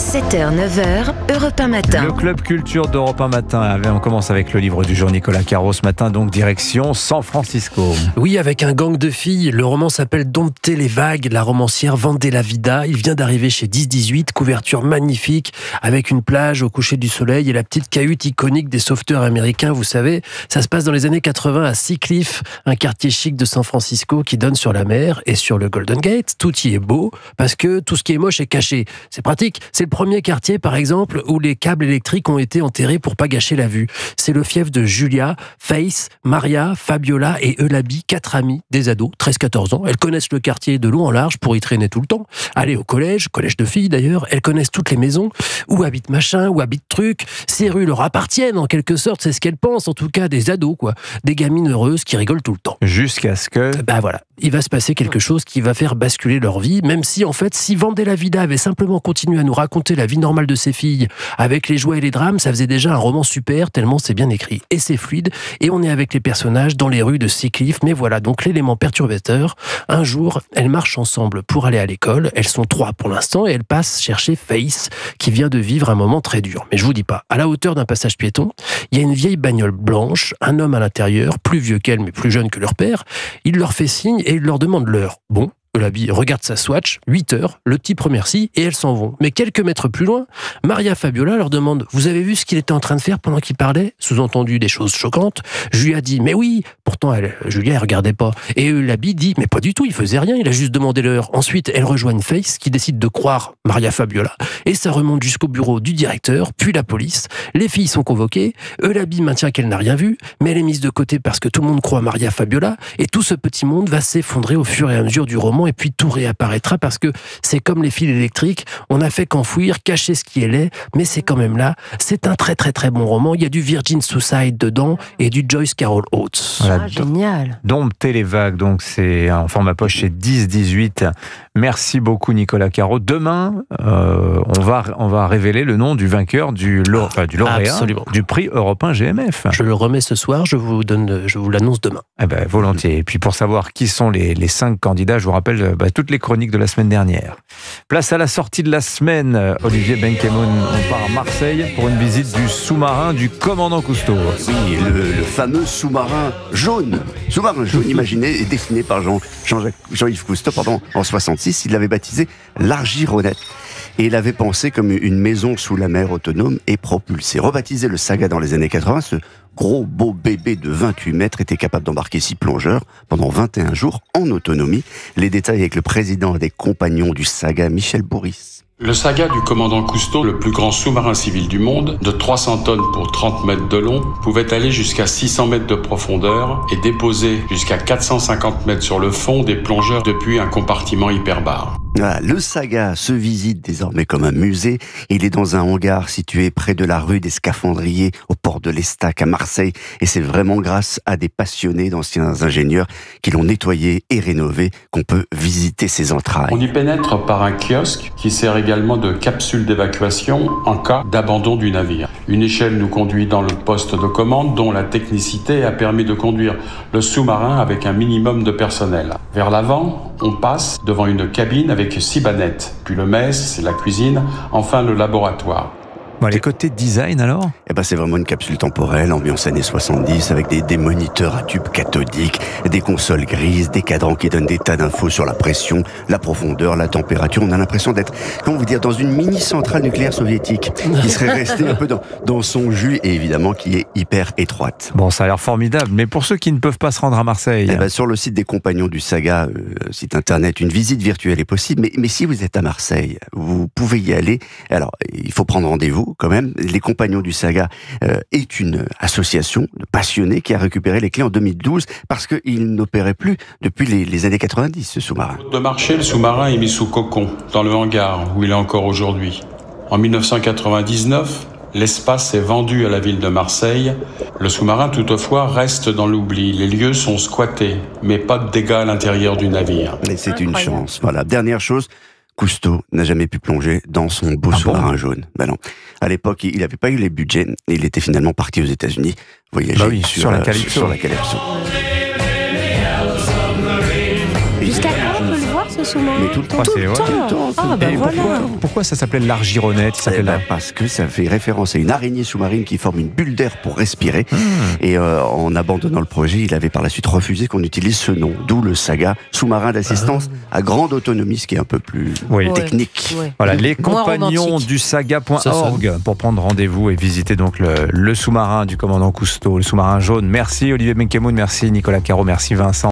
7h, 9h, Europe 1 Matin. Le Club Culture d'Europe 1 Matin. On commence avec le livre du jour Nicolas Caro ce matin, donc direction San Francisco. Oui, avec un gang de filles. Le roman s'appelle Dompter les vagues, la romancière Vandela Vida. Il vient d'arriver chez 10-18, couverture magnifique, avec une plage au coucher du soleil et la petite cahute iconique des sauveteurs américains. Vous savez, ça se passe dans les années 80 à Sea Cliff, un quartier chic de San Francisco qui donne sur la mer et sur le Golden Gate. Tout y est beau, parce que tout ce qui est moche est caché. C'est pratique. C'est le premier quartier, par exemple, où les câbles électriques ont été enterrés pour pas gâcher la vue. C'est le fief de Julia, Faith, Maria, Fabiola et Eulabi, 4 amies, des ados, 13-14 ans. Elles connaissent le quartier de long en large pour y traîner tout le temps. Aller au collège de filles d'ailleurs. Elles connaissent toutes les maisons, où habite machin, où habite truc. Ces rues leur appartiennent en quelque sorte, c'est ce qu'elles pensent, en tout cas des ados, quoi. Des gamines heureuses qui rigolent tout le temps. Jusqu'à ce que... Voilà, il va se passer quelque chose qui va faire basculer leur vie, même si en fait, si Vandela Vida avait simplement continué à nous raconter la vie normale de ses filles, avec les joies et les drames, ça faisait déjà un roman super, tellement c'est bien écrit. Et c'est fluide, et on est avec les personnages dans les rues de Sea Cliff, mais voilà, donc l'élément perturbateur. Un jour, elles marchent ensemble pour aller à l'école, elles sont 3 pour l'instant, et elles passent chercher Faith, qui vient de vivre un moment très dur. Mais je vous dis pas, à la hauteur d'un passage piéton, il y a une vieille bagnole blanche, un homme à l'intérieur, plus vieux qu'elle, mais plus jeune que leur père. Il leur fait signe et il leur demande l'heure. Bon, Eulabi regarde sa Swatch, 8 heures, le type remercie et elles s'en vont. Mais quelques mètres plus loin, Maria Fabiola leur demande « Vous avez vu ce qu'il était en train de faire pendant qu'il parlait ?» Sous-entendu des choses choquantes. Julia dit « Mais oui !» Pourtant, Julia, elle regardait pas. Et Eulabi dit « Mais pas du tout, il faisait rien, il a juste demandé l'heure. » Ensuite, elle rejoignent Faith qui décide de croire Maria Fabiola. Et ça remonte jusqu'au bureau du directeur, puis la police. Les filles sont convoquées. Eulabi maintient qu'elle n'a rien vu, mais elle est mise de côté parce que tout le monde croit Maria Fabiola. Et tout ce petit monde va s'effondrer au fur et à mesure du roman. Et puis tout réapparaîtra parce que c'est comme les fils électriques, on n'a fait qu'enfouir, cacher ce qui est, mais c'est quand même là. C'est un très très très bon roman. Il y a du Virgin Suicide dedans et du Joyce Carol Oates. Voilà, Génial. Dompter les vagues, donc c'est en format poche chez 10-18. Merci beaucoup Nicolas Caro. Demain, on va révéler le nom du vainqueur du lauréat Absolument. du prix européen GMF. Je le remets ce soir, je vous l'annonce demain. Eh ben, volontiers. Et puis pour savoir qui sont les 5 candidats, je vous rappelle toutes les chroniques de la semaine dernière. Place à la sortie de la semaine. Olivier Benkemoun, on part à Marseille pour une visite du sous-marin du commandant Cousteau. Oui, le fameux sous-marin jaune. Sous-marin jaune imaginé et dessiné par Jean-Yves Cousteau en 66. Il l'avait baptisé l'Argironette. Et il avait pensé comme une maison sous la mer autonome et propulsée. Rebaptisé le Saga dans les années 80, ce gros beau bébé de 28 mètres était capable d'embarquer 6 plongeurs pendant 21 jours en autonomie. Les détails avec le président des compagnons du Saga, Michel Bourris. Le Saga du commandant Cousteau, le plus grand sous-marin civil du monde, de 300 tonnes pour 30 mètres de long, pouvait aller jusqu'à 600 mètres de profondeur et déposer jusqu'à 450 mètres sur le fond des plongeurs depuis un compartiment hyperbare. Voilà, le Saga se visite désormais comme un musée. Il est dans un hangar situé près de la rue des Scaphandriers, au port de l'Estac à Marseille. Et c'est vraiment grâce à des passionnés d'anciens ingénieurs qui l'ont nettoyé et rénové qu'on peut visiter ses entrailles. On y pénètre par un kiosque qui sert également de capsule d'évacuation en cas d'abandon du navire. Une échelle nous conduit dans le poste de commande dont la technicité a permis de conduire le sous-marin avec un minimum de personnel. Vers l'avant, on passe devant une cabine avec 6 bannettes, puis le mess, c'est la cuisine, enfin le laboratoire. Bon, les côtés design alors ? C'est vraiment une capsule temporelle, ambiance années 70, avec des moniteurs à tubes cathodiques, des consoles grises, des cadrans qui donnent des tas d'infos sur la pression, la profondeur, la température. On a l'impression d'être, comment vous dire, dans une mini-centrale nucléaire soviétique, qui serait restée un peu dans son jus, et évidemment qui est hyper étroite. Bon, ça a l'air formidable, mais pour ceux qui ne peuvent pas se rendre à Marseille... Sur le site des compagnons du Saga, site internet, une visite virtuelle est possible, mais si vous êtes à Marseille, vous pouvez y aller. Alors, il faut prendre rendez-vous quand même. Les compagnons du Saga est une association de passionnés qui a récupéré les clés en 2012 parce qu'il n'opérait plus depuis les années 90, ce sous-marin. De marché, le sous-marin est mis sous cocon, dans le hangar où il est encore aujourd'hui. En 1999, l'espace est vendu à la ville de Marseille. Le sous-marin, toutefois, reste dans l'oubli. Les lieux sont squattés, mais pas de dégâts à l'intérieur du navire. Et c'est une chance. Voilà. Dernière chose, Cousteau n'a jamais pu plonger dans son beau sous-marin jaune. Non. À l'époque, il n'avait pas eu les budgets. Il était finalement parti aux États-Unis voyager sur la Calypso. Sur la Calypso. Jusqu'à quand on peut le voir ce ce sous-marin? Mais tout le temps. Ah, c'est- ouais. Tout le temps. Ah, bah Et voilà. pourquoi ça s'appelait l'Argironette? Il Eh s'appelle ben, parce que ça fait référence à une araignée sous-marine qui forme une bulle d'air pour respirer. Et en abandonnant le projet, il avait par la suite refusé qu'on utilise ce nom. D'où le Saga, sous-marin d'assistance à grande autonomie, ce qui est un peu plus Oui. Ouais. technique. Ouais. Voilà, les Moins compagnons romantique. du saga.org pour prendre rendez-vous et visiter donc le sous-marin du commandant Cousteau, le sous-marin jaune. Merci Olivier Benkemoun, merci Nicolas Caro, merci Vincent.